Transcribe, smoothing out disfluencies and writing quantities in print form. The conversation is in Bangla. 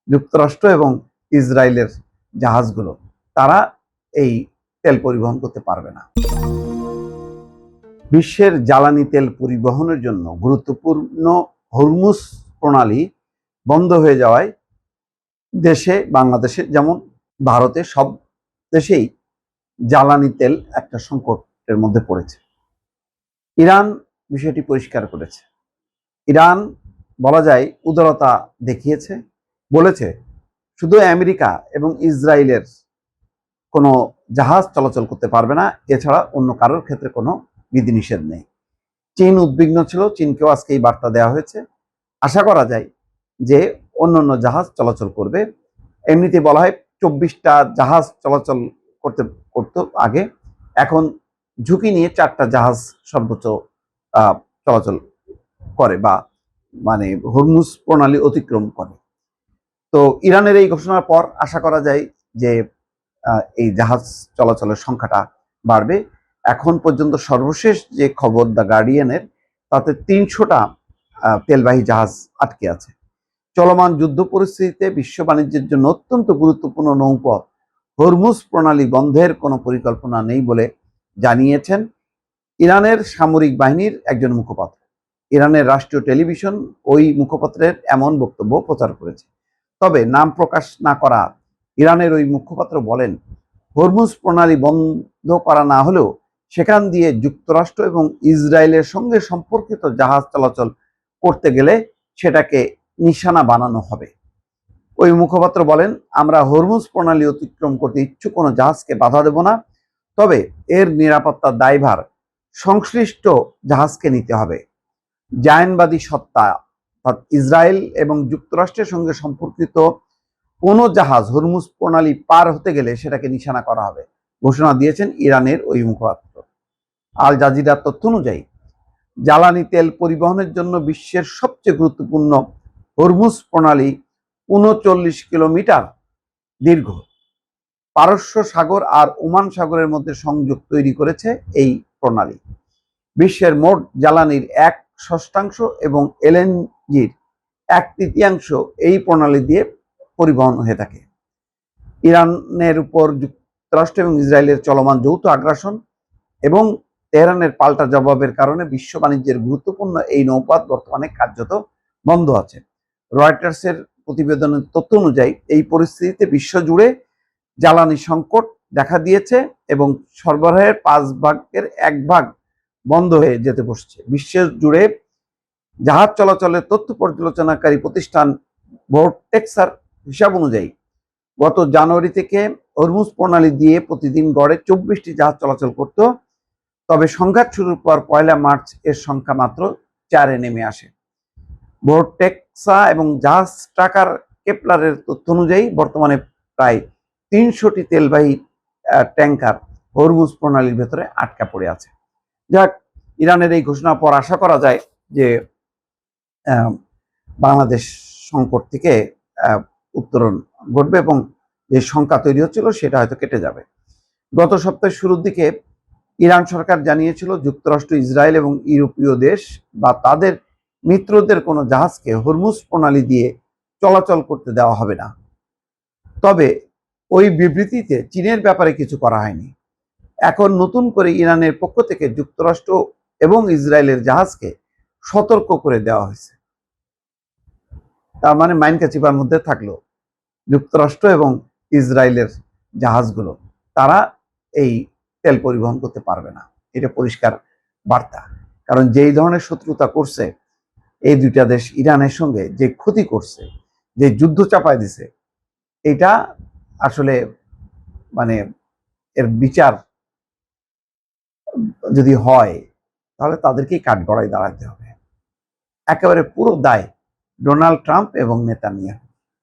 যুক্তরাষ্ট্র এবং ইসরায়েলের জাহাজগুলো তারা এই তেল পরিবহন করতে পারবে না। বিশ্বের জ্বালানি তেল পরিবহনের জন্য গুরুত্বপূর্ণ হরমুজ প্রণালী বন্ধ হয়ে যাওয়ায় দেশে, বাংলাদেশে যেমন ভারতে, সব দেশেই জ্বালানি তেল একটা সংকটের মধ্যে পড়েছে। ইরান বিষয়টি পরিষ্কার করেছে। ইরান বলা যায় উদারতা দেখিয়েছে, বলেছে শুধু আমেরিকা এবং ইসরায়েলের কোনো জাহাজ চলাচল করতে পারবে না, এছাড়া অন্য কারোর ক্ষেত্রে কোনো বিধিনিষেধ নেই। চীন উদ্বিগ্ন ছিল, চীনকেও আজকে এই বার্তা দেওয়া হয়েছে। আশা করা যায় যে অন্যান্য জাহাজ চলাচল করবে। এমনিতে বলা হয় 24টা জাহাজ চলাচল করতো আগে, এখন ঝুঁকি নিয়ে 4টা জাহাজ সর্বোচ্চ চলাচল করে বা মানে হরমুজ প্রণালী অতিক্রম করে। তো ইরানের এই ঘোষণার পর আশা করা যায় যে এই জাহাজ চলাচলের সংখ্যাটা বাড়বে। এখন পর্যন্ত সর্বশেষ যে খবর দ্য গার্ডিয়ানের, তাতে 300টা তেলবাহী জাহাজ আটকে আছে। চলমান যুদ্ধ পরিস্থিতিতে বিশ্ব বাণিজ্যের জন্য অত্যন্ত গুরুত্বপূর্ণ নৌপথ হরমুজ প্রণালী বন্ধের কোনো পরিকল্পনা নেই বলে জানিয়েছেন ইরানের সামরিক বাহিনীর একজন মুখপাত্র। ইরানের রাষ্ট্রীয় টেলিভিশন ওই মুখপাত্রের এমন বক্তব্য প্রচার করেছে। তবে নাম প্রকাশ না করা ইরানের ওই মুখপাত্র বলেন, হরমুজ প্রণালী বন্ধ করা না হলেও সেখান দিয়ে যুক্তরাষ্ট্র এবং ইসরায়েলের সঙ্গে সম্পর্কিত জাহাজ চলাচল করতে গেলে সেটাকে নিশানা বানানো হবে। ওই মুখপাত্র বলেন, আমরা হরমুজ প্রণালী অতিক্রম করতে ইচ্ছুক কোনো জাহাজকে বাধা দেব না, তবে এর নিরাপত্তার দায়ভার সংশ্লিষ্ট জাহাজকে নিতে হবে। জায়নবাদী সত্তা অর্থাৎ ইসরায়েল এবং যুক্তরাষ্ট্রের সঙ্গে সম্পর্কিত কোনো জাহাজ হরমুজ প্রণালী পার হতে গেলে সেটাকে নিশানা করা হবে, ঘোষণা দিয়েছেন ইরানের ওই মুখপাত্র। আল জাজিরার তথ্য অনুযায়ী জ্বালানি তেল পরিবহনের জন্য বিশ্বের সবচেয়ে গুরুত্বপূর্ণ হরমুজ প্রণালী 39 কিলোমিটার দীর্ঘ। পারস্য সাগর আর ওমান সাগরের মধ্যে সংযোগ তৈরি করেছে এই প্রণালী। বিশ্বের মোট জ্বালানির 1/6 এবং এলএনজির 1/3 এই প্রণালী দিয়ে পরিবহন হয়ে থাকে। ইরানের উপর যুক্তরাষ্ট্র এবং ইসরায়েলের চলমান যৌথ আগ্রাসন এবং তেহরানের পাল্টা জবাবের কারণে বিশ্ব বাণিজ্যের গুরুত্বপূর্ণ এই নৌপথ বর্তমানে কার্যত বন্ধ আছে। রয়টার্সের প্রতিবেদনের তথ্য অনুযায়ী এই পরিস্থিতিতে বিশ্বজুড়ে জ্বালানি সংকট দেখা দিয়েছে এবং সরবরাহের 1/5 বন্ধ হয়ে যেতে বসছে। বিশ্ব জুড়ে জাহাজ চলাচলের তথ্য পর্যালোচনাকারী প্রতিষ্ঠান ভোর্টেক্সার হিসাব অনুযায়ী গত জানুয়ারি থেকে হরমুজ প্রণালী দিয়ে প্রতিদিন গড়ে 24টি জাহাজ চলাচল করত, তবে সংঘাত শুরুর পর 1 মার্চ এর সংখ্যা মাত্র 4-এ নেমে আসে। ভোর্টেক্সা এবং জাহাজ ট্রাকার কেপলারের তথ্য অনুযায়ী বর্তমানে প্রায় 300টি তেলবাহী ট্যাঙ্কার হরমুজ প্রণালীর ভেতরে আটকা পড়ে আছে। যাক, ইরানের এই ঘোষণার পর আশা করা যায় যে বাংলাদেশ সংকট থেকে উত্তরণ ঘটবে এবং যে শঙ্কা তৈরি হচ্ছিল সেটা হয়তো কেটে যাবে। গত সপ্তাহের শুরুর দিকে ইরান সরকার জানিয়েছিল যুক্তরাষ্ট্র, ইসরায়েল এবং ইউরোপীয় দেশ বা তাদের মিত্রদের কোনো জাহাজকে হরমুজ প্রণালী দিয়ে চলাচল করতে দেওয়া হবে না। তবে ওই বিবৃতিতে চীনের ব্যাপারে কিছু করা হয়নি। এখন নতুন করে ইরানের পক্ষ থেকে যুক্তরাষ্ট্র এবং ইসরায়েলের জাহাজকে সতর্ক করে দেওয়া হয়েছে। তার মানে মাইনকা চিপার মধ্যে থাকলো যুক্তরাষ্ট্র এবং ইসরায়েলের জাহাজগুলো, তারা এই তেল পরিবহন করতে পারবে না। এটা পরিষ্কার বার্তা। কারণ যেই ধরনের শত্রুতা করছে এই দুইটা দেশ ইরানের সঙ্গে, যে ক্ষতি করছে, যে যুদ্ধ চাপায় দিছে, এটা আসলে মানে এর বিচার যদি হয় তাহলে তাদেরকেই কাঠগড়ায় দাঁড়াতে হবে। একেবারে পুরো দায় ডোনাল্ড ট্রাম্প এবং নেতানিয়াহু।